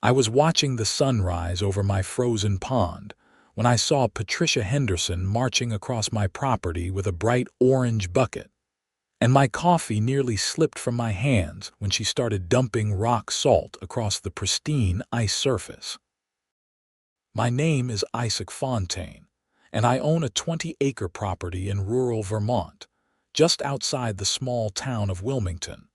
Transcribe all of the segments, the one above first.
I was watching the sunrise over my frozen pond when I saw Patricia Henderson marching across my property with a bright orange bucket, and my coffee nearly slipped from my hands when she started dumping rock salt across the pristine ice surface. My name is Fontaine, and I own a 20-acre property in rural Vermont, just outside the small town of Wilmington.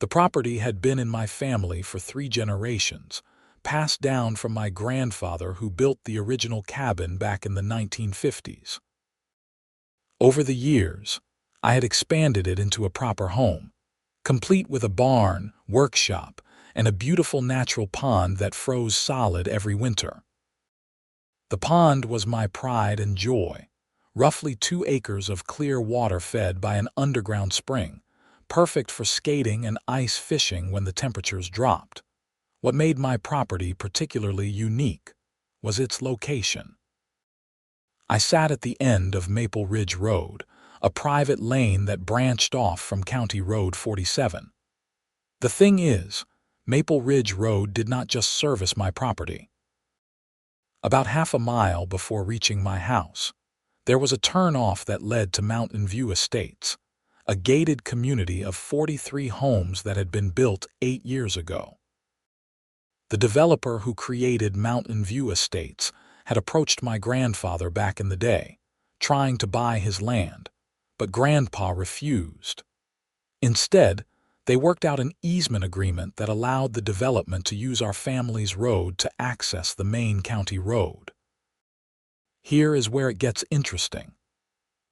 The property had been in my family for 3 generations, passed down from my grandfather who built the original cabin back in the 1950s. Over the years, I had expanded it into a proper home, complete with a barn, workshop, and a beautiful natural pond that froze solid every winter. The pond was my pride and joy, roughly 2 acres of clear water fed by an underground spring, perfect for skating and ice fishing when the temperatures dropped. What made my property particularly unique was its location. I sat at the end of Maple Ridge Road, a private lane that branched off from County Road 47. The thing is, Maple Ridge Road did not just service my property. About half a mile before reaching my house, there was a turn-off that led to Mountain View Estates, a gated community of 43 homes that had been built 8 years ago. The developer who created Mountain View Estates had approached my grandfather back in the day, trying to buy his land, but Grandpa refused. Instead, they worked out an easement agreement that allowed the development to use our family's road to access the main county road. Here is where it gets interesting.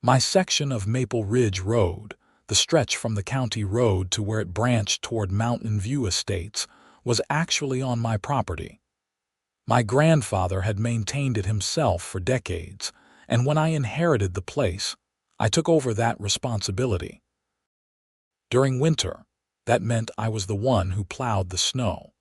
My section of Maple Ridge Road, the stretch from the county road to where it branched toward Mountain View Estates, was actually on my property. My grandfather had maintained it himself for decades, and when I inherited the place, I took over that responsibility. During winter, that meant I was the one who plowed the snow.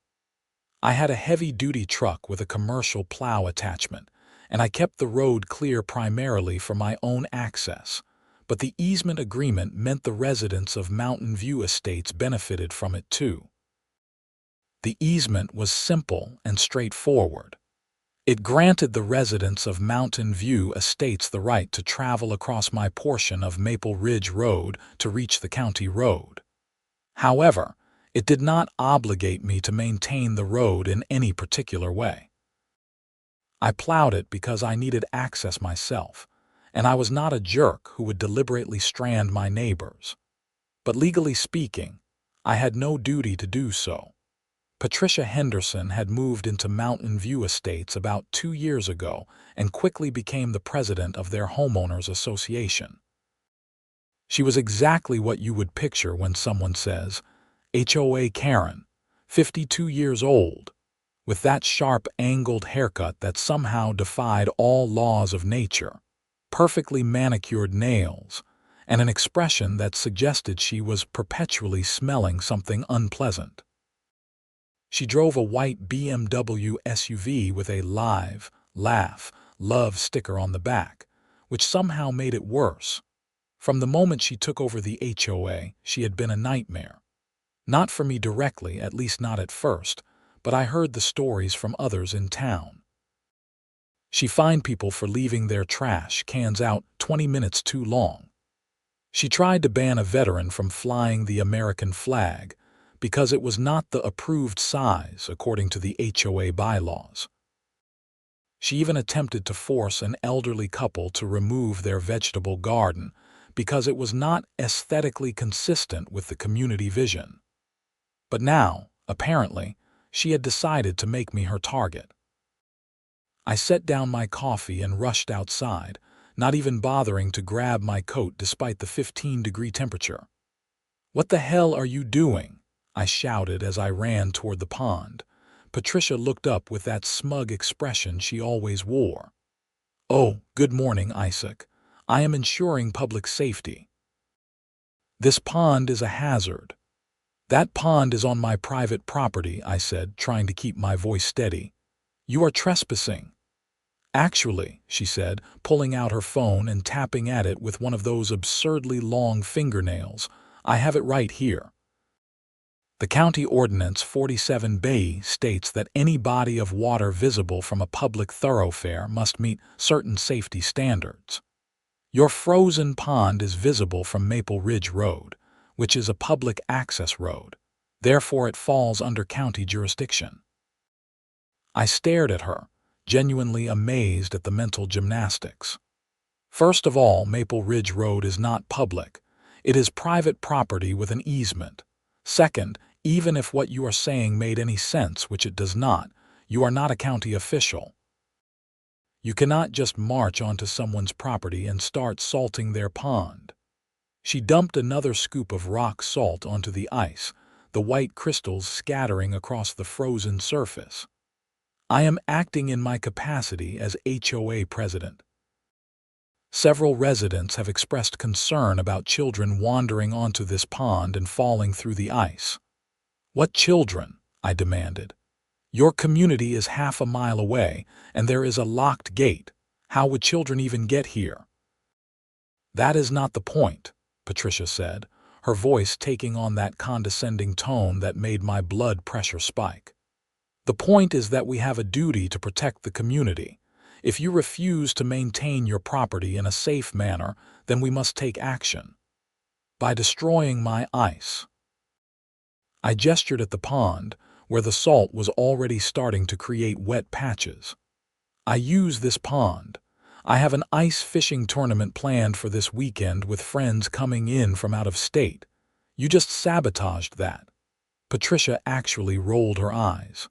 I had a heavy-duty truck with a commercial plow attachment, and I kept the road clear primarily for my own access, but the easement agreement meant the residents of Mountain View Estates benefited from it too. The easement was simple and straightforward. It granted the residents of Mountain View Estates the right to travel across my portion of Maple Ridge Road to reach the county road. However, it did not obligate me to maintain the road in any particular way. I plowed it because I needed access myself, and I was not a jerk who would deliberately strand my neighbors. But legally speaking, I had no duty to do so. Patricia Henderson had moved into Mountain View Estates about 2 years ago and quickly became the president of their homeowners association. She was exactly what you would picture when someone says, HOA Karen, 52 years old, with that sharp angled haircut that somehow defied all laws of nature, perfectly manicured nails, and an expression that suggested she was perpetually smelling something unpleasant. She drove a white BMW SUV with a live, laugh, love sticker on the back, which somehow made it worse. From the moment she took over the HOA, she had been a nightmare. Not for me directly, at least not at first, but I heard the stories from others in town. She fined people for leaving their trash cans out 20 minutes too long. She tried to ban a veteran from flying the American flag because it was not the approved size according to the HOA bylaws. She even attempted to force an elderly couple to remove their vegetable garden because it was not aesthetically consistent with the community vision. But now, apparently, she had decided to make me her target. I set down my coffee and rushed outside, not even bothering to grab my coat despite the 15-degree temperature. "What the hell are you doing?" I shouted as I ran toward the pond. Patricia looked up with that smug expression she always wore. "Oh, good morning, Isaac. I am ensuring public safety." "This pond is a hazard." "That pond is on my private property," I said, trying to keep my voice steady. "You are trespassing." "Actually," she said, pulling out her phone and tapping at it with one of those absurdly long fingernails, "I have it right here." The County Ordinance 47B states that any body of water visible from a public thoroughfare must meet certain safety standards. Your frozen pond is visible from Maple Ridge Road, which is a public access road. Therefore, it falls under county jurisdiction. I stared at her, genuinely amazed at the mental gymnastics. First of all, Maple Ridge Road is not public. It is private property with an easement. Second, even if what you are saying made any sense, which it does not, you are not a county official. You cannot just march onto someone's property and start salting their pond. She dumped another scoop of rock salt onto the ice, the white crystals scattering across the frozen surface. I am acting in my capacity as HOA president. Several residents have expressed concern about children wandering onto this pond and falling through the ice. What children? I demanded. Your community is half a mile away, and there is a locked gate. How would children even get here? That is not the point, Patricia said, her voice taking on that condescending tone that made my blood pressure spike. The point is that we have a duty to protect the community. If you refuse to maintain your property in a safe manner, then we must take action. By destroying my ice. I gestured at the pond, where the salt was already starting to create wet patches. I use this pond. I have an ice fishing tournament planned for this weekend with friends coming in from out of state. You just sabotaged that. Patricia actually rolled her eyes.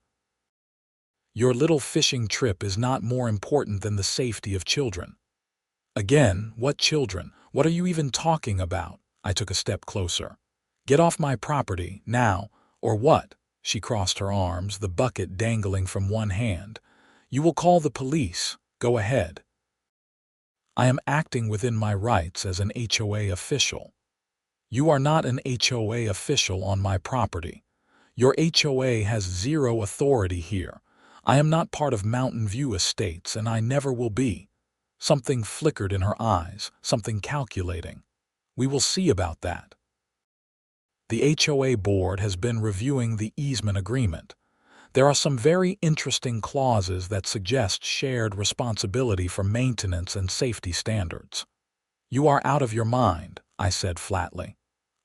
Your little fishing trip is not more important than the safety of children. Again, what children? What are you even talking about? I took a step closer. Get off my property, now, or what? She crossed her arms, the bucket dangling from one hand. You will call the police. Go ahead. I am acting within my rights as an HOA official. You are not an HOA official on my property. Your HOA has zero authority here. I am not part of Mountain View Estates, and I never will be. Something flickered in her eyes, something calculating. We will see about that. The HOA board has been reviewing the easement agreement. There are some very interesting clauses that suggest shared responsibility for maintenance and safety standards. You are out of your mind, I said flatly.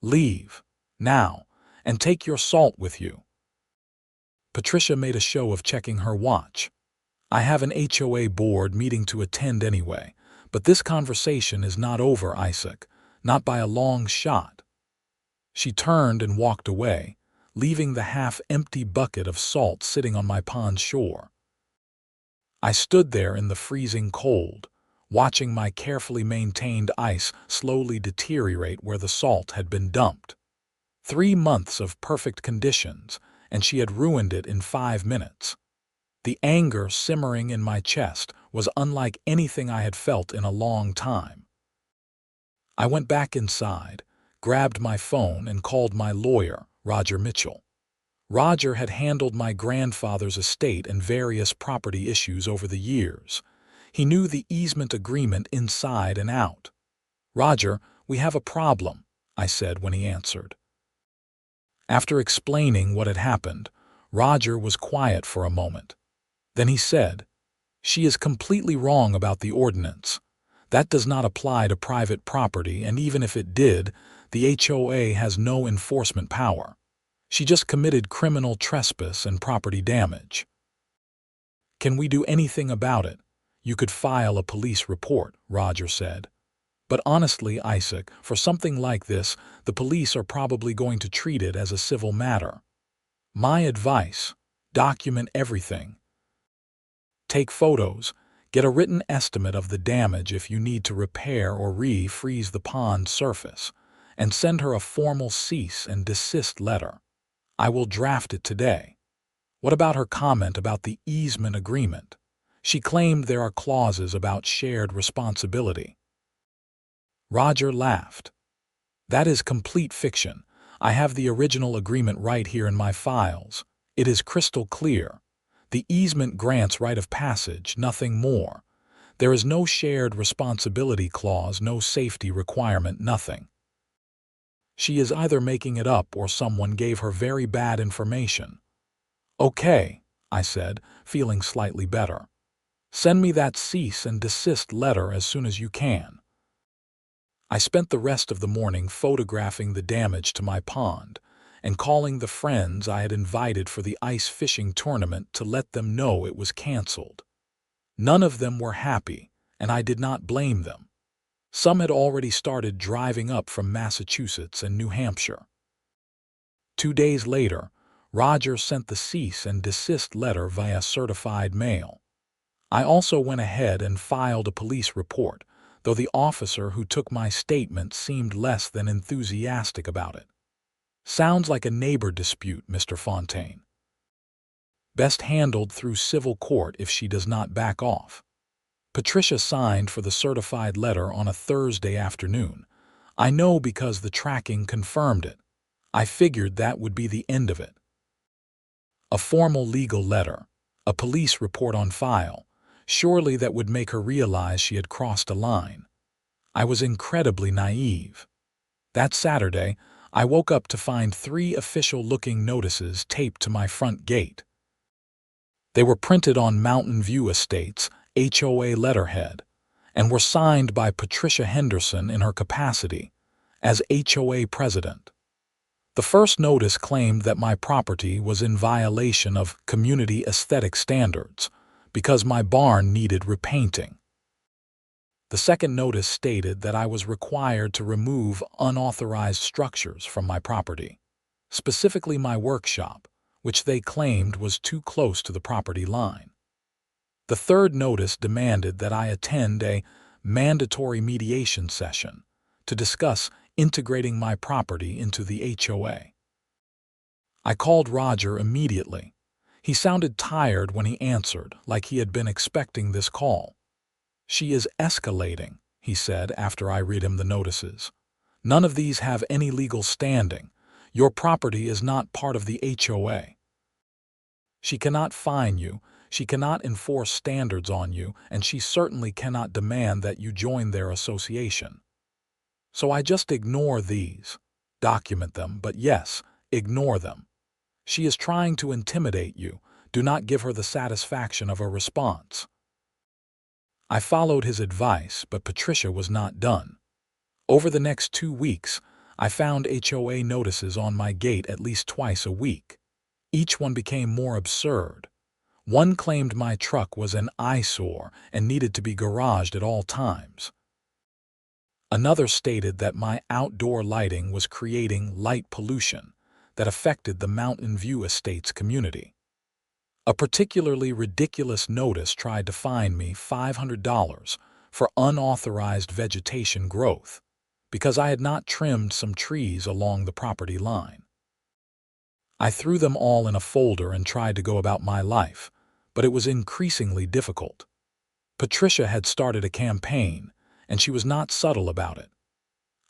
Leave, now, and take your salt with you. Patricia made a show of checking her watch. I have an HOA board meeting to attend anyway, but this conversation is not over, Isaac, not by a long shot. She turned and walked away, leaving the half-empty bucket of salt sitting on my pond shore. I stood there in the freezing cold, watching my carefully maintained ice slowly deteriorate where the salt had been dumped. 3 months of perfect conditions, and she had ruined it in 5 minutes. The anger simmering in my chest was unlike anything I had felt in a long time. I went back inside, grabbed my phone, and called my lawyer, Roger Mitchell. Roger had handled my grandfather's estate and various property issues over the years. He knew the easement agreement inside and out. Roger, we have a problem, I said when he answered. After explaining what had happened, Roger was quiet for a moment. Then he said, She is completely wrong about the ordinance. That does not apply to private property, and even if it did, the HOA has no enforcement power. She just committed criminal trespass and property damage. Can we do anything about it? You could file a police report, Roger said. But honestly, Isaac, for something like this, the police are probably going to treat it as a civil matter. My advice, document everything. Take photos, get a written estimate of the damage if you need to repair or re-freeze the pond surface, and send her a formal cease and desist letter. I will draft it today. What about her comment about the easement agreement? She claimed there are clauses about shared responsibility. Roger laughed. That is complete fiction. I have the original agreement right here in my files. It is crystal clear. The easement grants right of passage, nothing more. There is no shared responsibility clause, no safety requirement, nothing. She is either making it up or someone gave her very bad information. Okay, I said, feeling slightly better. Send me that cease and desist letter as soon as you can. I spent the rest of the morning photographing the damage to my pond and calling the friends I had invited for the ice fishing tournament to let them know it was canceled. None of them were happy, and I did not blame them. Some had already started driving up from Massachusetts and New Hampshire. 2 days later, Roger sent the cease and desist letter via certified mail. I also went ahead and filed a police report, though the officer who took my statement seemed less than enthusiastic about it. Sounds like a neighbor dispute, Mr. Fontaine. Best handled through civil court if she does not back off. Patricia signed for the certified letter on a Thursday afternoon. I know because the tracking confirmed it. I figured that would be the end of it. A formal legal letter, a police report on file. Surely that would make her realize she had crossed a line. I was incredibly naive. That Saturday, I woke up to find 3 official-looking notices taped to my front gate. They were printed on Mountain View Estates, HOA letterhead, and were signed by Patricia Henderson in her capacity as HOA president. The first notice claimed that my property was in violation of community aesthetic standards because my barn needed repainting. The second notice stated that I was required to remove unauthorized structures from my property, specifically my workshop, which they claimed was too close to the property line. The third notice demanded that I attend a mandatory mediation session to discuss integrating my property into the HOA. I called Roger immediately. He sounded tired when he answered, like he had been expecting this call. She is escalating, he said after I read him the notices. None of these have any legal standing. Your property is not part of the HOA. She cannot fine you, she cannot enforce standards on you, and she certainly cannot demand that you join their association. So I just ignore these. Document them, but yes, ignore them. She is trying to intimidate you. Do not give her the satisfaction of a response. I followed his advice, but Patricia was not done. Over the next 2 weeks, I found HOA notices on my gate at least twice a week. Each one became more absurd. One claimed my truck was an eyesore and needed to be garaged at all times. Another stated that my outdoor lighting was creating light pollution that affected the Mountain View Estates community. A particularly ridiculous notice tried to fine me $500 for unauthorized vegetation growth because I had not trimmed some trees along the property line. I threw them all in a folder and tried to go about my life, but it was increasingly difficult. Patricia had started a campaign, and she was not subtle about it.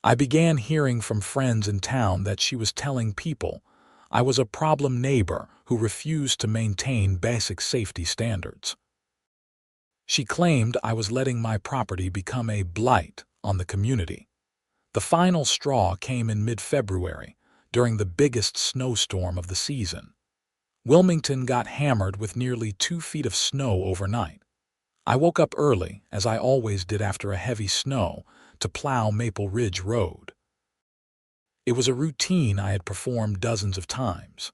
I began hearing from friends in town that she was telling people I was a problem neighbor who refused to maintain basic safety standards. She claimed I was letting my property become a blight on the community. The final straw came in mid-February, during the biggest snowstorm of the season. Wilmington got hammered with nearly 2 feet of snow overnight. I woke up early, as I always did after a heavy snow, to plow Maple Ridge Road. It was a routine I had performed dozens of times.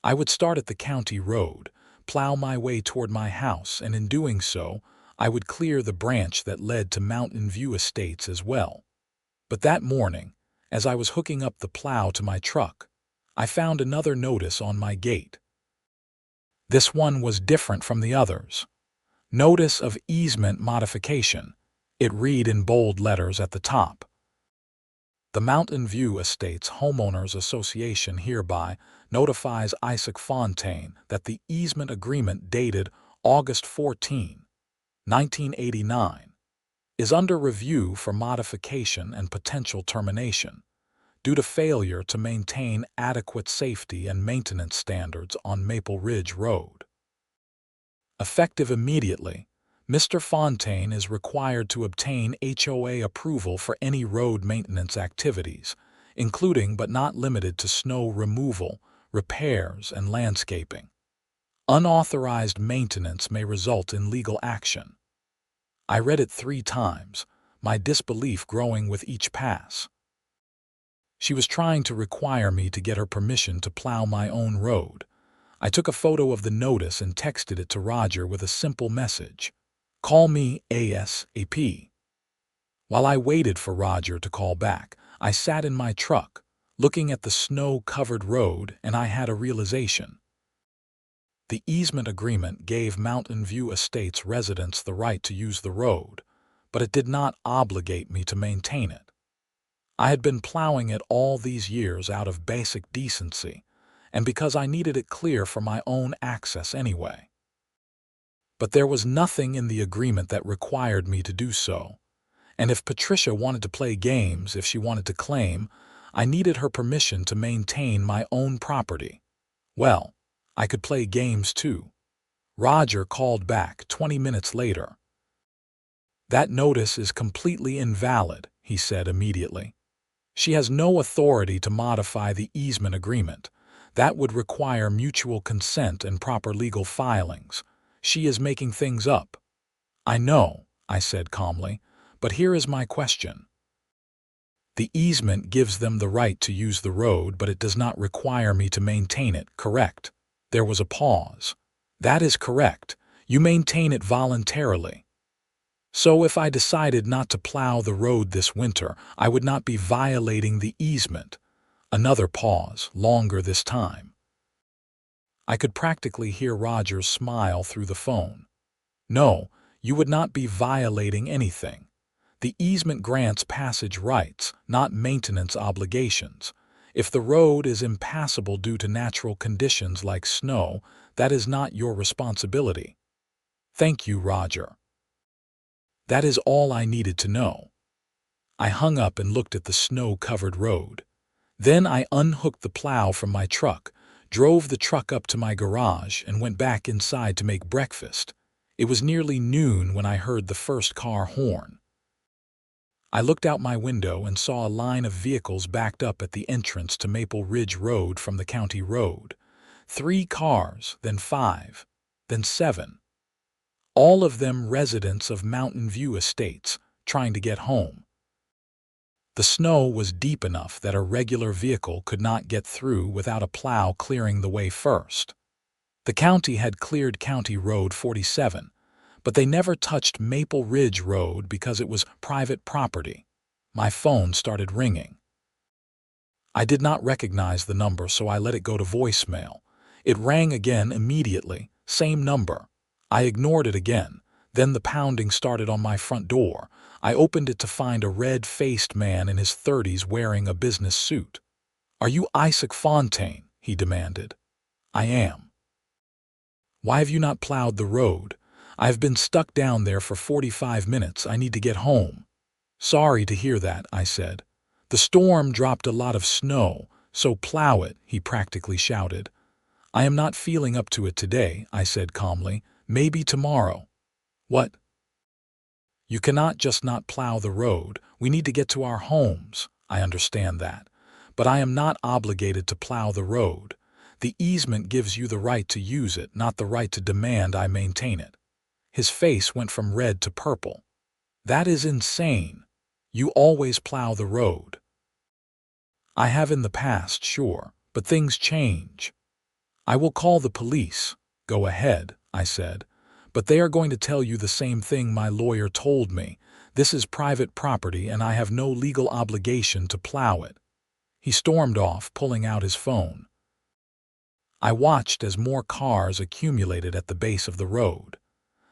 I would start at the county road, plow my way toward my house, and in doing so, I would clear the branch that led to Mountain View Estates as well. But that morning, as I was hooking up the plow to my truck, I found another notice on my gate. This one was different from the others. Notice of easement modification. It read in bold letters at the top. The Mountain View Estates Homeowners Association hereby notifies Isaac Fontaine that the easement agreement dated August 14, 1989, is under review for modification and potential termination due to failure to maintain adequate safety and maintenance standards on Maple Ridge Road. Effective immediately, Mr. Fontaine is required to obtain HOA approval for any road maintenance activities, including but not limited to snow removal, repairs, and landscaping. Unauthorized maintenance may result in legal action. I read it 3 times, my disbelief growing with each pass. She was trying to require me to get her permission to plow my own road. I took a photo of the notice and texted it to Roger with a simple message: "Call me ASAP." While I waited for Roger to call back, I sat in my truck, looking at the snow-covered road, and I had a realization. The easement agreement gave Mountain View Estates residents the right to use the road, but it did not obligate me to maintain it. I had been plowing it all these years out of basic decency, and because I needed it clear for my own access anyway. But there was nothing in the agreement that required me to do so, and if Patricia wanted to play games, if she wanted to claim I needed her permission to maintain my own property, well, I could play games too. Roger called back 20 minutes later. "That notice is completely invalid," he said immediately. "She has no authority to modify the easement agreement. That would require mutual consent and proper legal filings. She is making things up." "I know," I said calmly, "but here is my question. The easement gives them the right to use the road, but it does not require me to maintain it, correct?" There was a pause. "That is correct. You maintain it voluntarily. So if I decided not to plow the road this winter, I would not be violating the easement." Another pause, longer this time. I could practically hear Roger's smile through the phone. "No, you would not be violating anything. The easement grants passage rights, not maintenance obligations. If the road is impassable due to natural conditions like snow, that is not your responsibility." "Thank you, Roger. That is all I needed to know." I hung up and looked at the snow-covered road. Then I unhooked the plow from my truck, drove the truck up to my garage, and went back inside to make breakfast. It was nearly noon when I heard the first car horn. I looked out my window and saw a line of vehicles backed up at the entrance to Maple Ridge Road from the county road. 3 cars, then 5, then 7. All of them residents of Mountain View Estates, trying to get home. The snow was deep enough that a regular vehicle could not get through without a plow clearing the way first. The county had cleared County Road 47, but they never touched Maple Ridge Road because it was private property. My phone started ringing. I did not recognize the number, so I let it go to voicemail. It rang again immediately, same number. I ignored it again. Then the pounding started on my front door. I opened it to find a red-faced man in his 30s wearing a business suit. "Are you Isaac Fontaine?" he demanded. "I am." "Why have you not plowed the road? I have been stuck down there for 45 minutes. I need to get home." "Sorry to hear that," I said. "The storm dropped a lot of snow, so plow it," he practically shouted. "I am not feeling up to it today," I said calmly. "Maybe tomorrow." "What?" "You cannot just not plow the road. We need to get to our homes." "I understand that. But I am not obligated to plow the road. The easement gives you the right to use it, not the right to demand I maintain it." His face went from red to purple. "That is insane. You always plow the road." "I have in the past, sure, but things change." "I will call the police." "Go ahead," I said. "But they are going to tell you the same thing my lawyer told me. This is private property and I have no legal obligation to plow it." He stormed off, pulling out his phone. I watched as more cars accumulated at the base of the road.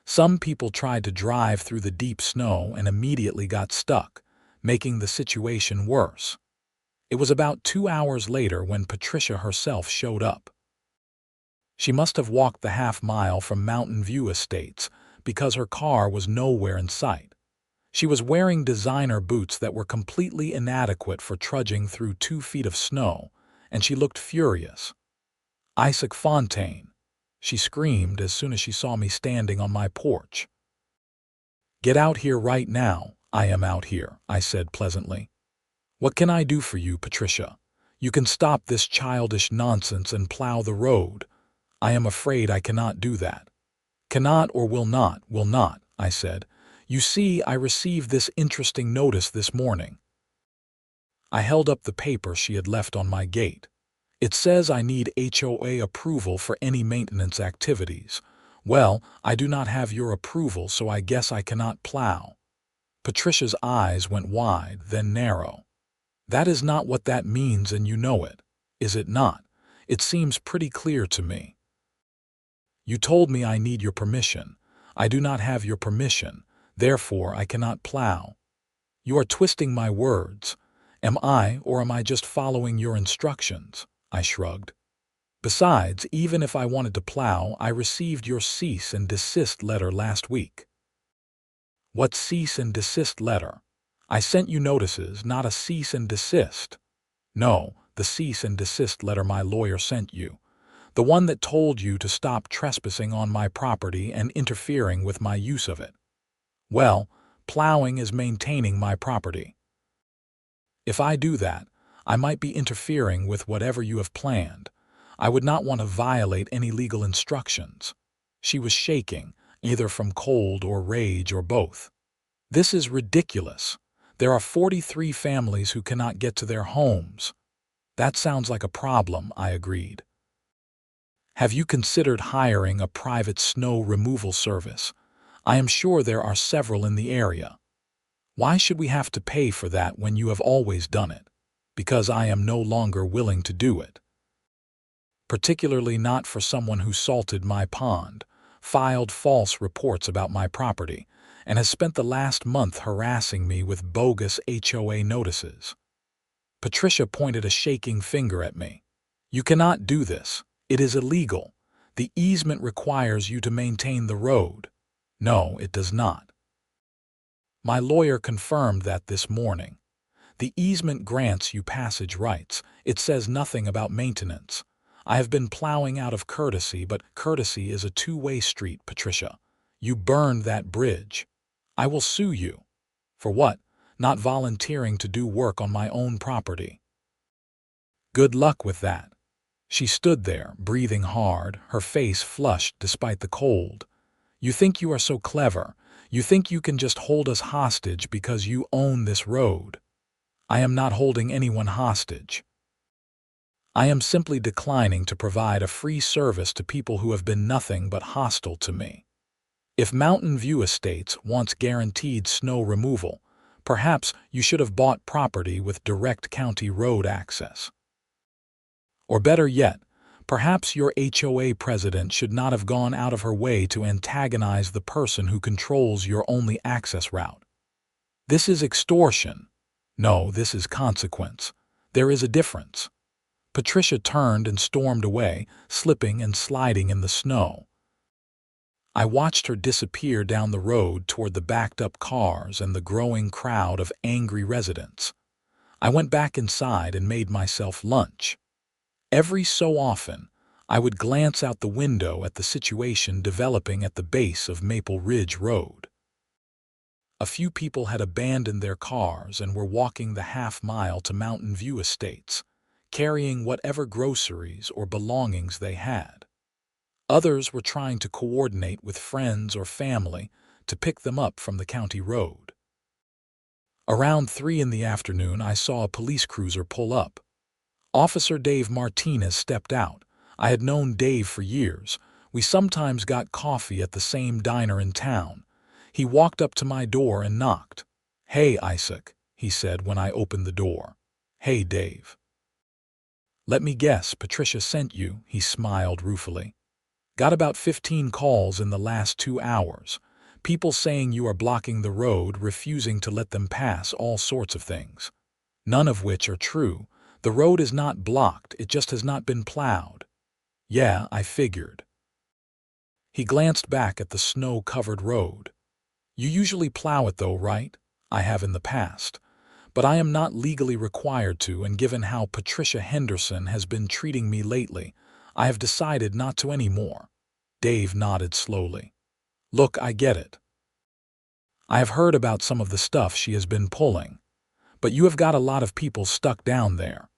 Some people tried to drive through the deep snow and immediately got stuck, making the situation worse. It was about 2 hours later when Patricia herself showed up. She must have walked the half-mile from Mountain View Estates because her car was nowhere in sight. She was wearing designer boots that were completely inadequate for trudging through 2 feet of snow, and she looked furious. "Isaac Fontaine," she screamed as soon as she saw me standing on my porch. "Get out here right now." "I am out here," I said pleasantly. What can I do for you, Patricia? You can stop this childish nonsense and plow the road. I am afraid I cannot do that. Cannot or will not, I said. You see, I received this interesting notice this morning. I held up the paper she had left on my gate. It says I need HOA approval for any maintenance activities. Well, I do not have your approval, so I guess I cannot plow. Patricia's eyes went wide, then narrow. That is not what that means, and you know it. Is it not? It seems pretty clear to me. You told me I need your permission. I do not have your permission, therefore I cannot plow. You are twisting my words. Am I, or am I just following your instructions? I shrugged. Besides, even if I wanted to plow, I received your cease and desist letter last week. What cease and desist letter? I sent you notices, not a cease and desist. No, the cease and desist letter my lawyer sent you. The one that told you to stop trespassing on my property and interfering with my use of it. Well, plowing is maintaining my property. If I do that, I might be interfering with whatever you have planned. I would not want to violate any legal instructions. She was shaking, either from cold or rage or both. This is ridiculous. There are 43 families who cannot get to their homes. That sounds like a problem, I agreed. Have you considered hiring a private snow removal service? I am sure there are several in the area. Why should we have to pay for that when you have always done it? Because I am no longer willing to do it. Particularly not for someone who salted my pond, filed false reports about my property, and has spent the last month harassing me with bogus HOA notices. Patricia pointed a shaking finger at me. You cannot do this. It is illegal. The easement requires you to maintain the road. No, it does not. My lawyer confirmed that this morning. The easement grants you passage rights. It says nothing about maintenance. I have been plowing out of courtesy, but courtesy is a two-way street, Patricia. You burned that bridge. I will sue you. For what? Not volunteering to do work on my own property. Good luck with that. She stood there, breathing hard, her face flushed despite the cold. You think you are so clever. You think you can just hold us hostage because you own this road. I am not holding anyone hostage. I am simply declining to provide a free service to people who have been nothing but hostile to me. If Mountain View Estates wants guaranteed snow removal, perhaps you should have bought property with direct county road access. Or better yet, perhaps your HOA president should not have gone out of her way to antagonize the person who controls your only access route. This is extortion. No, this is consequence. There is a difference. Patricia turned and stormed away, slipping and sliding in the snow. I watched her disappear down the road toward the backed-up cars and the growing crowd of angry residents. I went back inside and made myself lunch. Every so often, I would glance out the window at the situation developing at the base of Maple Ridge Road. A few people had abandoned their cars and were walking the half-mile to Mountain View Estates, carrying whatever groceries or belongings they had. Others were trying to coordinate with friends or family to pick them up from the county road. Around 3 in the afternoon, I saw a police cruiser pull up. Officer Dave Martinez stepped out. I had known Dave for years. We sometimes got coffee at the same diner in town. He walked up to my door and knocked. "Hey, Isaac," he said when I opened the door. "Hey, Dave." "Let me guess, Patricia sent you," he smiled ruefully. "Got about 15 calls in the last 2 hours. People saying you are blocking the road, refusing to let them pass, all sorts of things. None of which are true. The road is not blocked, it just has not been plowed." "Yeah, I figured." He glanced back at the snow-covered road. "You usually plow it though, right?" "I have in the past. But I am not legally required to, and given how Patricia Henderson has been treating me lately, I have decided not to anymore." Dave nodded slowly. "Look, I get it. I have heard about some of the stuff she has been pulling. but you have got a lot of people stuck down there.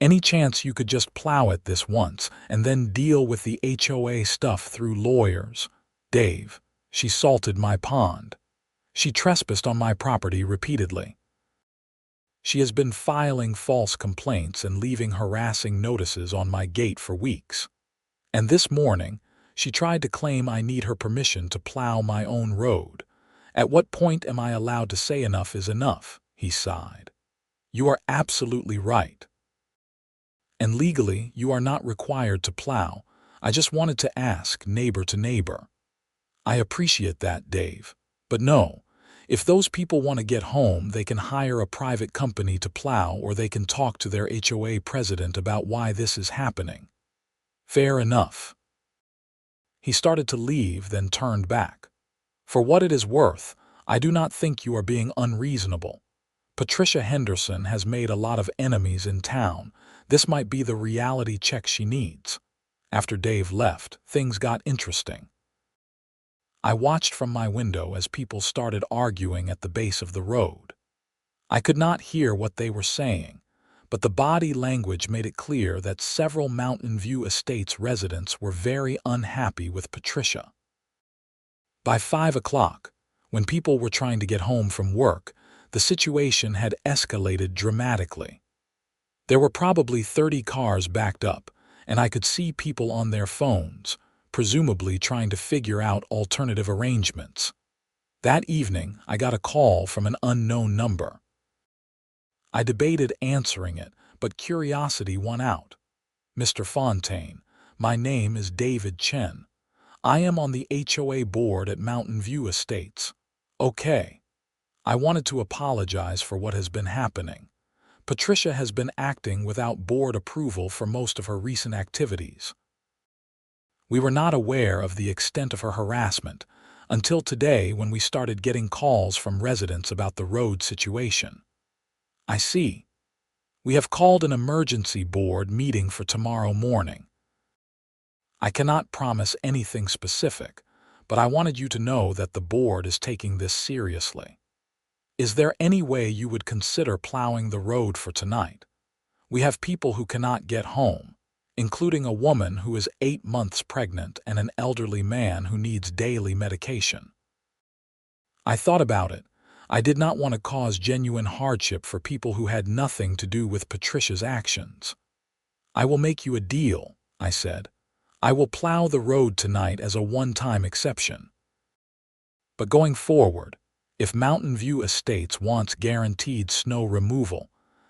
Any chance you could just plow it this once and then deal with the HOA stuff through lawyers? Dave, she salted my pond. She trespassed on my property repeatedly. She has been filing false complaints and leaving harassing notices on my gate for weeks. And this morning, she tried to claim I need her permission to plow my own road. At what point am I allowed to say enough is enough? He sighed. You are absolutely right. And legally, you are not required to plow. I just wanted to ask, neighbor to neighbor. I appreciate that, Dave. But no, if those people want to get home, they can hire a private company to plow, or they can talk to their HOA president about why this is happening. Fair enough. He started to leave, then turned back. For what it is worth, I do not think you are being unreasonable. Patricia Henderson has made a lot of enemies in town. This might be the reality check she needs. After Dave left, things got interesting. I watched from my window as people started arguing at the base of the road. I could not hear what they were saying, but the body language made it clear that several Mountain View Estates residents were very unhappy with Patricia. By 5 o'clock, when people were trying to get home from work, the situation had escalated dramatically. There were probably 30 cars backed up, and I could see people on their phones, presumably trying to figure out alternative arrangements. That evening, I got a call from an unknown number. I debated answering it, but curiosity won out. Mr. Fontaine, my name is David Chen. I am on the HOA board at Mountain View Estates. Okay. I wanted to apologize for what has been happening. Patricia has been acting without board approval for most of her recent activities. We were not aware of the extent of her harassment until today, when we started getting calls from residents about the road situation. I see. We have called an emergency board meeting for tomorrow morning. I cannot promise anything specific, but I wanted you to know that the board is taking this seriously. Is there any way you would consider plowing the road for tonight? We have people who cannot get home, including a woman who is 8 months pregnant and an elderly man who needs daily medication. I thought about it. I did not want to cause genuine hardship for people who had nothing to do with Patricia's actions. I will make you a deal, I said. I will plow the road tonight as a one-time exception. But going forward, if Mountain View Estates wants guaranteed snow removal,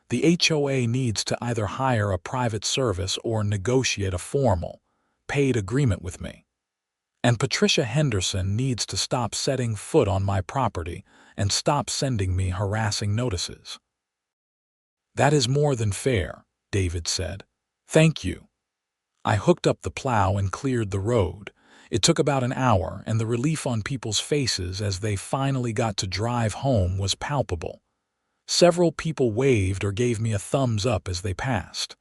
the HOA needs to either hire a private service or negotiate a formal, paid agreement with me. And Patricia Henderson needs to stop setting foot on my property and stop sending me harassing notices. That is more than fair, David said. Thank you. I hooked up the plow and cleared the road. It took about an hour, and the relief on people's faces as they finally got to drive home was palpable. Several people waved or gave me a thumbs up as they passed.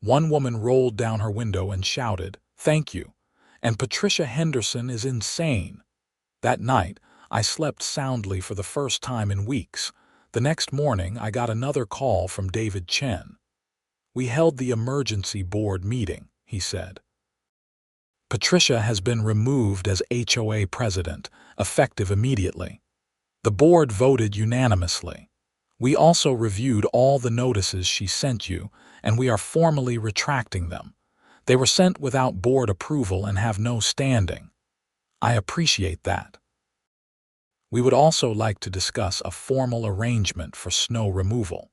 One woman rolled down her window and shouted, "Thank you. And Patricia Henderson is insane." That night, I slept soundly for the first time in weeks. The next morning, I got another call from David Chen. We held the emergency board meeting, he said. Patricia has been removed as HOA president, effective immediately. The board voted unanimously. We also reviewed all the notices she sent you, and we are formally retracting them. They were sent without board approval and have no standing. I appreciate that. We would also like to discuss a formal arrangement for snow removal.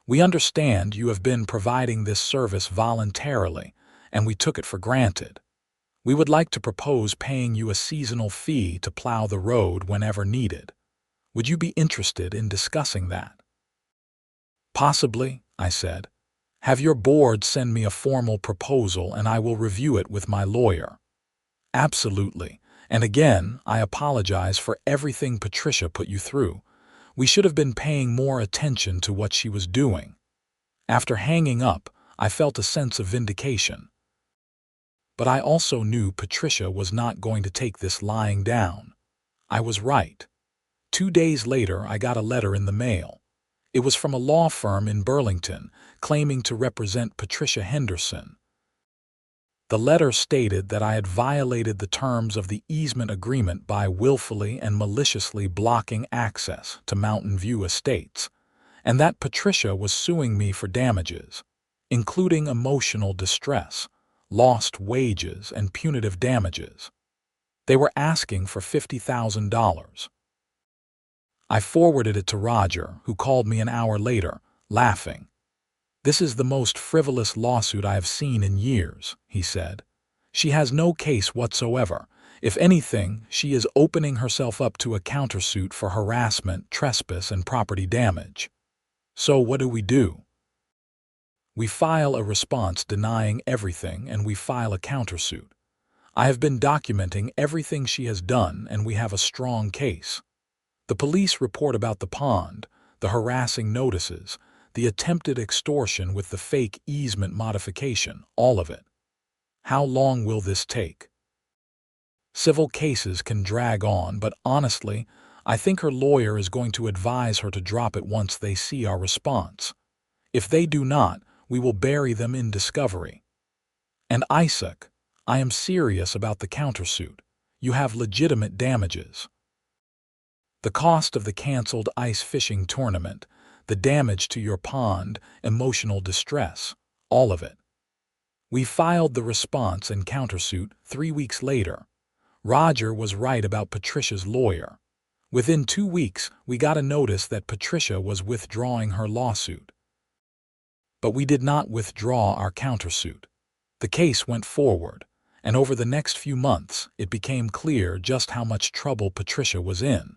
We understand you have been providing this service voluntarily, and we took it for granted. We would like to propose paying you a seasonal fee to plow the road whenever needed. Would you be interested in discussing that? Possibly, I said. Have your board send me a formal proposal and I will review it with my lawyer. Absolutely. And again, I apologize for everything Patricia put you through. We should have been paying more attention to what she was doing. After hanging up, I felt a sense of vindication. But I also knew Patricia was not going to take this lying down. I was right. 2 days later, I got a letter in the mail. It was from a law firm in Burlington, claiming to represent Patricia Henderson. The letter stated that I had violated the terms of the easement agreement by willfully and maliciously blocking access to Mountain View Estates, and that Patricia was suing me for damages, including emotional distress, lost wages, and punitive damages. They were asking for $50,000. I forwarded it to Roger, who called me an hour later, laughing. "This is the most frivolous lawsuit I have seen in years," he said. "She has no case whatsoever. If anything, she is opening herself up to a countersuit for harassment, trespass, and property damage. So what do? We file a response denying everything, and we file a countersuit. I have been documenting everything she has done, and we have a strong case. The police report about the pond, the harassing notices, the attempted extortion with the fake easement modification, all of it. How long will this take?" Civil cases can drag on, but honestly, I think her lawyer is going to advise her to drop it once they see our response. If they do not, we will bury them in discovery. And Isaac, I am serious about the countersuit. You have legitimate damages. The cost of the canceled ice fishing tournament, the damage to your pond, emotional distress, all of it. We filed the response and countersuit 3 weeks later. Roger was right about Patricia's lawyer. Within 2 weeks, we got a notice that Patricia was withdrawing her lawsuit. But we did not withdraw our countersuit. The case went forward, and over the next few months, it became clear just how much trouble Patricia was in.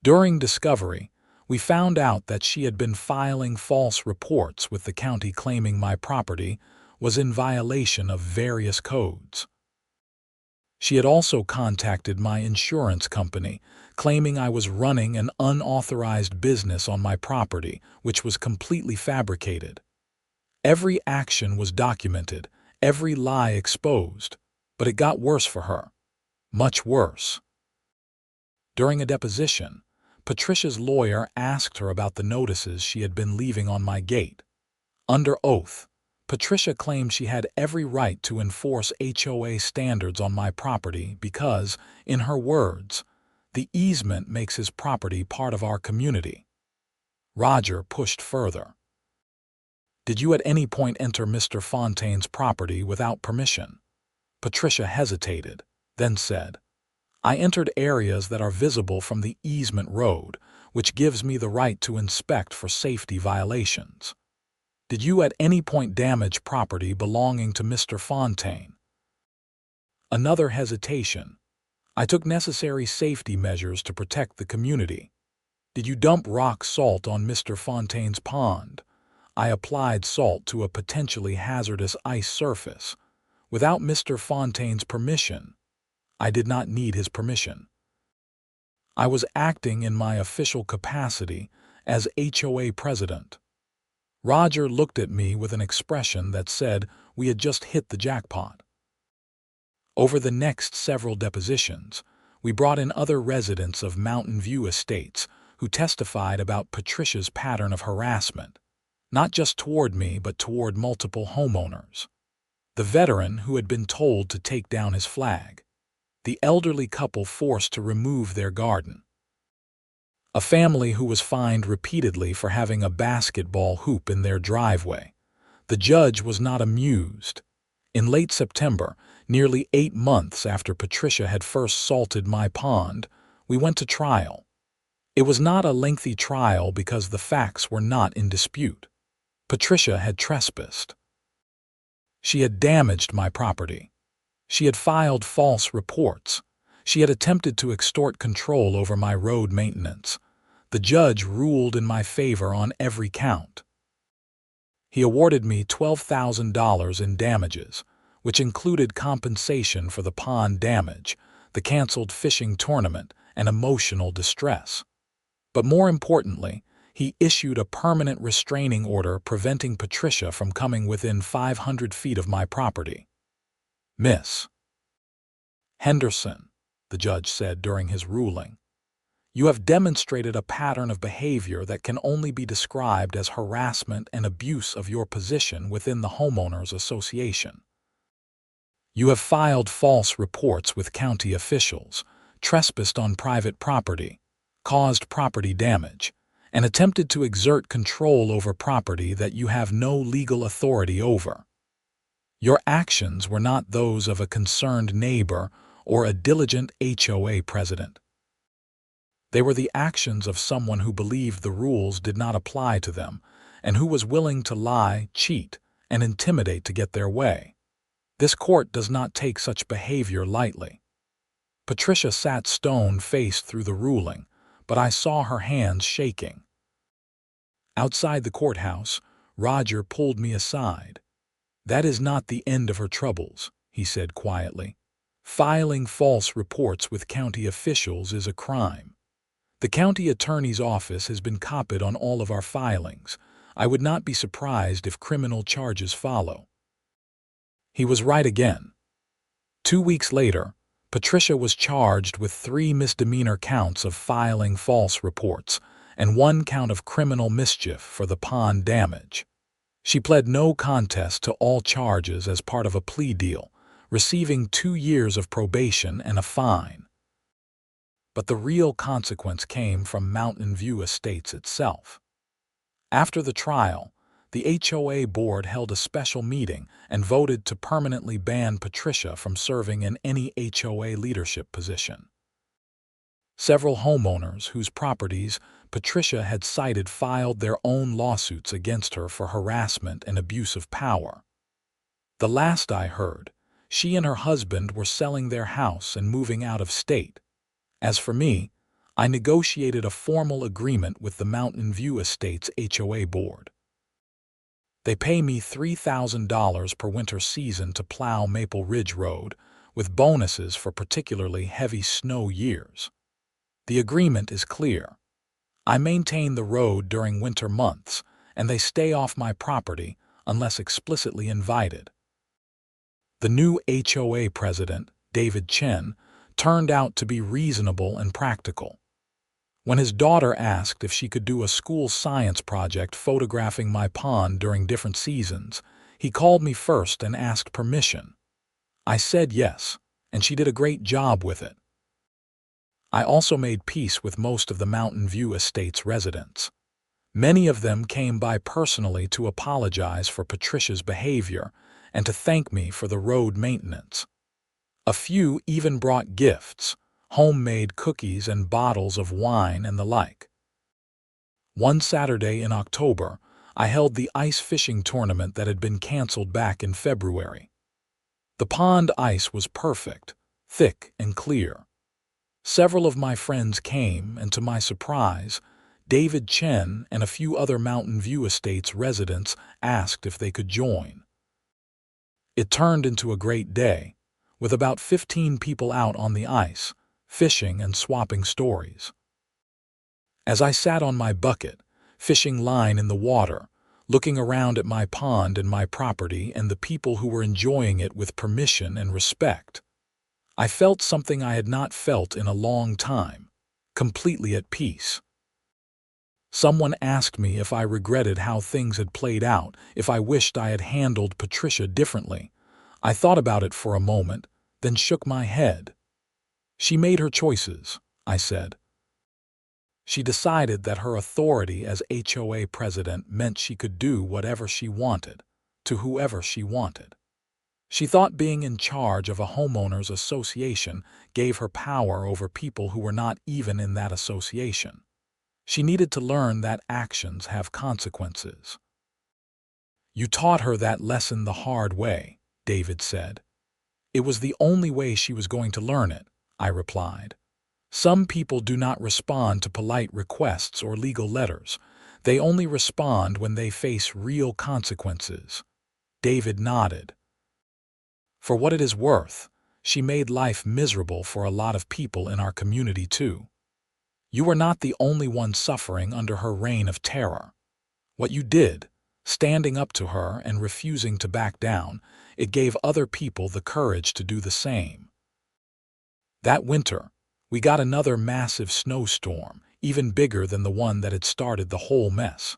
During discovery, we found out that she had been filing false reports with the county claiming my property was in violation of various codes. She had also contacted my insurance company, claiming I was running an unauthorized business on my property, which was completely fabricated. Every action was documented, every lie exposed, but it got worse for her. Much worse. During a deposition, Patricia's lawyer asked her about the notices she had been leaving on my gate. Under oath, Patricia claimed she had every right to enforce HOA standards on my property because, in her words, the easement makes his property part of our community. Roger pushed further. "Did you at any point enter Mr. Fontaine's property without permission?" Patricia hesitated, then said, "I entered areas that are visible from the easement road, which gives me the right to inspect for safety violations." "Did you at any point damage property belonging to Mr. Fontaine?" Another hesitation. "I took necessary safety measures to protect the community." "Did you dump rock salt on Mr. Fontaine's pond?" "I applied salt to a potentially hazardous ice surface. Without Mr. Fontaine's permission." "I did not need his permission. I was acting in my official capacity as HOA president." Roger looked at me with an expression that said we had just hit the jackpot. Over the next several depositions, we brought in other residents of Mountain View Estates who testified about Patricia's pattern of harassment, not just toward me but toward multiple homeowners. The veteran who had been told to take down his flag. The elderly couple forced to remove their garden. A family who was fined repeatedly for having a basketball hoop in their driveway. The judge was not amused. In late September, nearly 8 months after Patricia had first salted my pond, we went to trial. It was not a lengthy trial because the facts were not in dispute. Patricia had trespassed. She had damaged my property. She had filed false reports. She had attempted to extort control over my road maintenance. The judge ruled in my favor on every count. He awarded me $12,000 in damages, which included compensation for the pond damage, the canceled fishing tournament, and emotional distress. But more importantly, he issued a permanent restraining order preventing Patricia from coming within 500 feet of my property. "Miss Henderson," the judge said during his ruling, You have demonstrated a pattern of behavior that can only be described as harassment and abuse of your position within the homeowners association. You have filed false reports with county officials, trespassed on private property, caused property damage, and attempted to exert control over property that you have no legal authority over. Your actions were not those of a concerned neighbor or a diligent HOA president. They were the actions of someone who believed the rules did not apply to them and who was willing to lie, cheat, and intimidate to get their way. This court does not take such behavior lightly. Patricia sat stone-faced through the ruling, but I saw her hands shaking. Outside the courthouse, Roger pulled me aside. "That is not the end of her troubles," he said quietly. "Filing false reports with county officials is a crime. The county attorney's office has been copied on all of our filings. I would not be surprised if criminal charges follow." He was right again. 2 weeks later, Patricia was charged with 3 misdemeanor counts of filing false reports and 1 count of criminal mischief for the pond damage. She pled no contest to all charges as part of a plea deal, receiving 2 years of probation and a fine. But the real consequence came from Mountain View Estates itself. After the trial, the HOA board held a special meeting and voted to permanently ban Patricia from serving in any HOA leadership position. Several homeowners whose properties Patricia had cited filed their own lawsuits against her for harassment and abuse of power. The last I heard, she and her husband were selling their house and moving out of state. As for me, I negotiated a formal agreement with the Mountain View Estates HOA board. They pay me $3,000 per winter season to plow Maple Ridge Road, with bonuses for particularly heavy snow years. The agreement is clear. I maintain the road during winter months, and they stay off my property unless explicitly invited. The new HOA president, David Chen, turned out to be reasonable and practical. When his daughter asked if she could do a school science project photographing my pond during different seasons, he called me first and asked permission. I said yes, and she did a great job with it. I also made peace with most of the Mountain View Estates residents. Many of them came by personally to apologize for Patricia's behavior and to thank me for the road maintenance. A few even brought gifts, homemade cookies and bottles of wine and the like. One Saturday in October, I held the ice fishing tournament that had been canceled back in February. The pond ice was perfect, thick and clear. Several of my friends came, and to my surprise, David Chen and a few other Mountain View Estates residents asked if they could join. It turned into a great day, with about 15 people out on the ice, fishing and swapping stories. As I sat on my bucket, fishing line in the water, looking around at my pond and my property and the people who were enjoying it with permission and respect, I felt something I had not felt in a long time, completely at peace. Someone asked me if I regretted how things had played out, if I wished I had handled Patricia differently. I thought about it for a moment, then shook my head. "She made her choices," I said. She decided that her authority as HOA president meant she could do whatever she wanted, to whoever she wanted. She thought being in charge of a homeowners association gave her power over people who were not even in that association. She needed to learn that actions have consequences. "You taught her that lesson the hard way," David said. "It was the only way she was going to learn it," I replied. "Some people do not respond to polite requests or legal letters. They only respond when they face real consequences." David nodded. "For what it is worth, she made life miserable for a lot of people in our community too. You were not the only one suffering under her reign of terror. What you did, standing up to her and refusing to back down, it gave other people the courage to do the same. That winter, We got another massive snowstorm, even bigger than the one that had started the whole mess.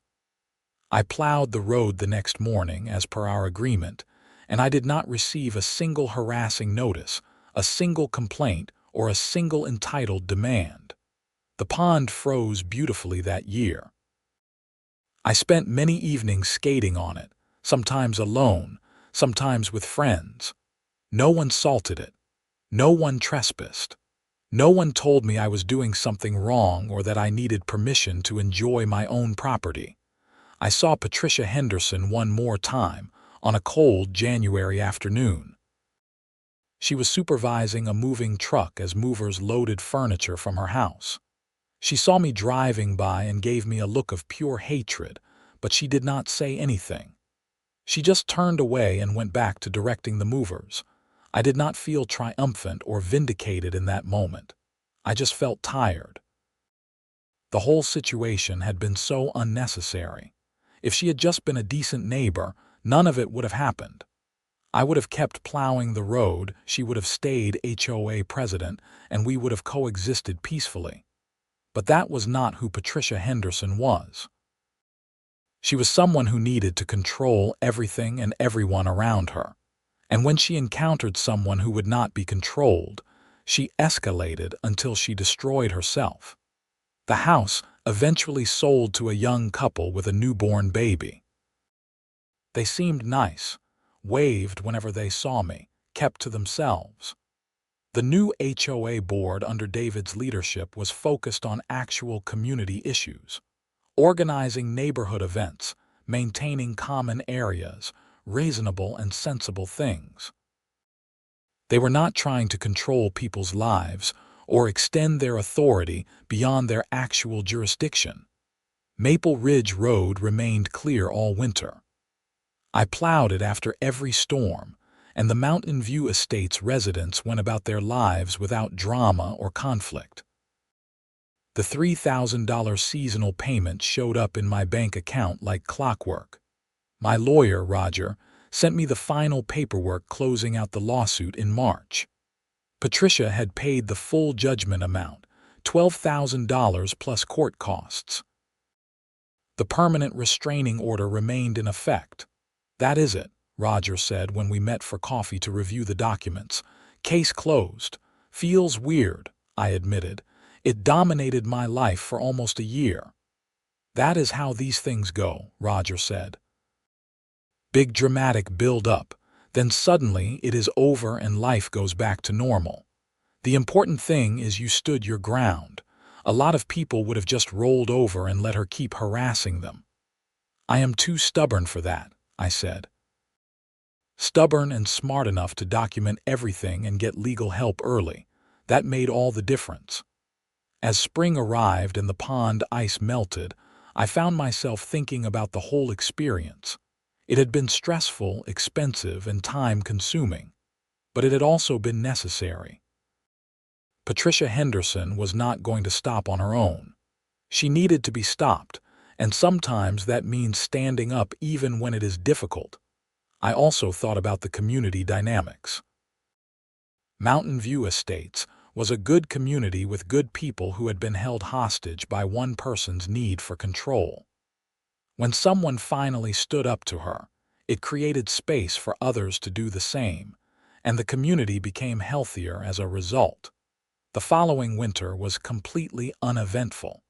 I plowed the road the next morning as per our agreement, and I did not receive a single harassing notice, a single complaint, or a single entitled demand. The pond froze beautifully that year. I spent many evenings skating on it, sometimes alone, sometimes with friends. No one salted it. No one trespassed. No one told me I was doing something wrong or that I needed permission to enjoy my own property. I saw Patricia Henderson one more time, on a cold January afternoon. She was supervising a moving truck as movers loaded furniture from her house. She saw me driving by and gave me a look of pure hatred, but she did not say anything. She just turned away and went back to directing the movers. I did not feel triumphant or vindicated in that moment. I just felt tired. The whole situation had been so unnecessary. If she had just been a decent neighbor, none of it would have happened. I would have kept plowing the road, she would have stayed HOA president, and we would have coexisted peacefully. But that was not who Patricia Henderson was. She was someone who needed to control everything and everyone around her. And when she encountered someone who would not be controlled, she escalated until she destroyed herself. The house eventually sold to a young couple with a newborn baby. They seemed nice, waved whenever they saw me, kept to themselves. The new HOA board under David's leadership was focused on actual community issues, organizing neighborhood events, maintaining common areas, reasonable and sensible things. They were not trying to control people's lives or extend their authority beyond their actual jurisdiction. Maple Ridge Road remained clear all winter. I plowed it after every storm, and the Mountain View Estates residents went about their lives without drama or conflict. The $3,000 seasonal payment showed up in my bank account like clockwork. My lawyer, Roger, sent me the final paperwork closing out the lawsuit in March. Patricia had paid the full judgment amount, $12,000 plus court costs. The permanent restraining order remained in effect. "That is it," Roger said when we met for coffee to review the documents. "Case closed. Feels weird," I admitted. "It dominated my life for almost a year." "That is how these things go," Roger said. Big dramatic build-up, then suddenly it is over and life goes back to normal. The important thing is you stood your ground. A lot of people would have just rolled over and let her keep harassing them. "I am too stubborn for that," I said. Stubborn and smart enough to document everything and get legal help early. That made all the difference. As spring arrived and the pond ice melted, I found myself thinking about the whole experience. It had been stressful, expensive, and time-consuming, but it had also been necessary. Patricia Henderson was not going to stop on her own. She needed to be stopped, and sometimes that means standing up even when it is difficult. I also thought about the community dynamics. Mountain View Estates was a good community with good people who had been held hostage by one person's need for control. When someone finally stood up to her, it created space for others to do the same, and the community became healthier as a result. The following winter was completely uneventful.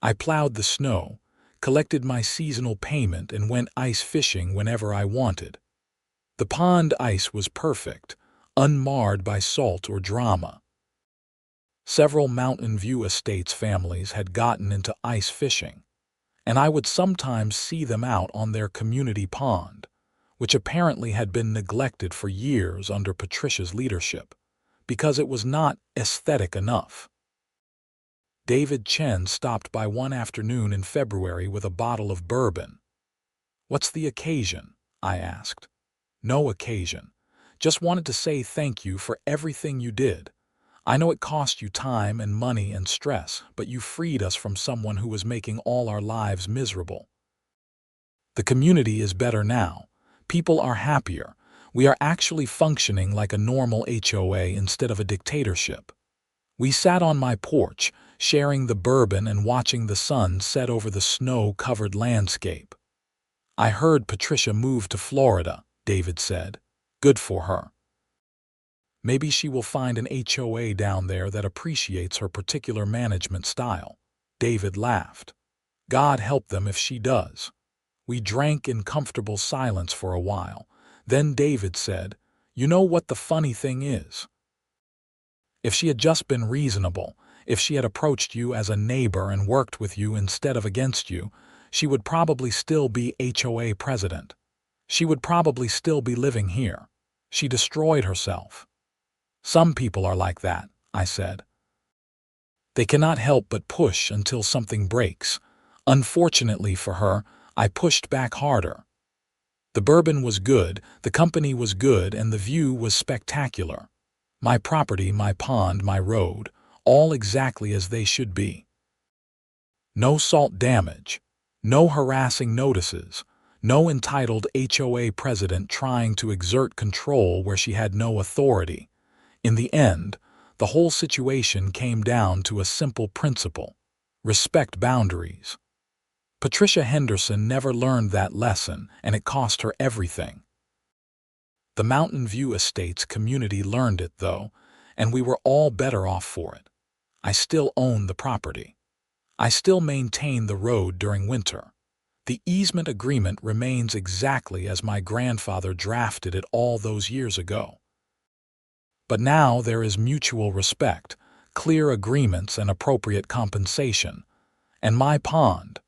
I plowed the snow, collected my seasonal payment, and went ice fishing whenever I wanted. The pond ice was perfect, unmarred by salt or drama. Several Mountain View Estates families had gotten into ice fishing, and I would sometimes see them out on their community pond, which apparently had been neglected for years under Patricia's leadership, because it was not aesthetic enough. David Chen stopped by one afternoon in February with a bottle of bourbon. "What's the occasion?" I asked. "No occasion. Just wanted to say thank you for everything you did. I know it cost you time and money and stress, but you freed us from someone who was making all our lives miserable. The community is better now. People are happier. We are actually functioning like a normal HOA instead of a dictatorship. We sat on my porch, sharing the bourbon and watching the sun set over the snow-covered landscape. "I heard Patricia moved to Florida," David said. "Good for her. Maybe she will find an HOA down there that appreciates her particular management style." David laughed. "God help them if she does." We drank in comfortable silence for a while. Then David said, "You know what the funny thing is? If she had just been reasonable, if she had approached you as a neighbor and worked with you instead of against you, she would probably still be HOA president. She would probably still be living here. She destroyed herself." "Some people are like that," I said. "They cannot help but push until something breaks." Unfortunately for her, I pushed back harder. The bourbon was good, the company was good, and the view was spectacular. My property, my pond, my road, all exactly as they should be. No salt damage, no harassing notices, no entitled HOA president trying to exert control where she had no authority. In the end, the whole situation came down to a simple principle: respect boundaries. Patricia Henderson never learned that lesson, and it cost her everything. The Mountain View Estates community learned it, though, and we were all better off for it. I still own the property. I still maintain the road during winter. The easement agreement remains exactly as my grandfather drafted it all those years ago. But now there is mutual respect, clear agreements, and appropriate compensation. And my pond,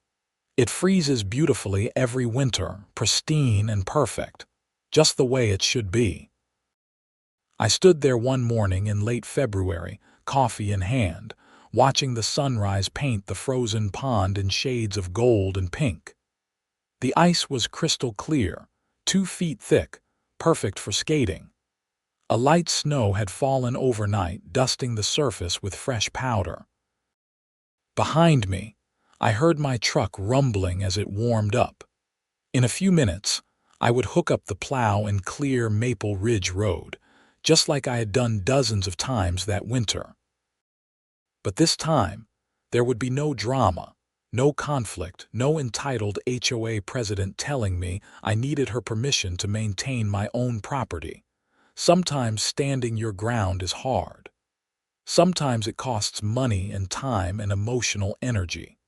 it freezes beautifully every winter, pristine and perfect, just the way it should be. I stood there one morning in late February, coffee in hand, watching the sunrise paint the frozen pond in shades of gold and pink. The ice was crystal clear, 2 feet thick, perfect for skating. A light snow had fallen overnight, dusting the surface with fresh powder. Behind me, I heard my truck rumbling as it warmed up. In a few minutes, I would hook up the plow and clear Maple Ridge Road, just like I had done dozens of times that winter. But this time, there would be no drama, no conflict, no entitled HOA president telling me I needed her permission to maintain my own property. Sometimes standing your ground is hard. Sometimes it costs money and time and emotional energy.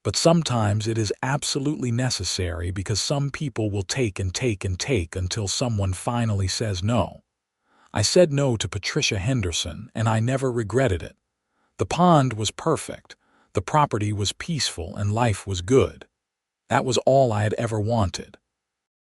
But sometimes it is absolutely necessary, because some people will take and take and take until someone finally says no. I said no to Patricia Henderson, and I never regretted it. The pond was perfect, the property was peaceful, and life was good. That was all I had ever wanted.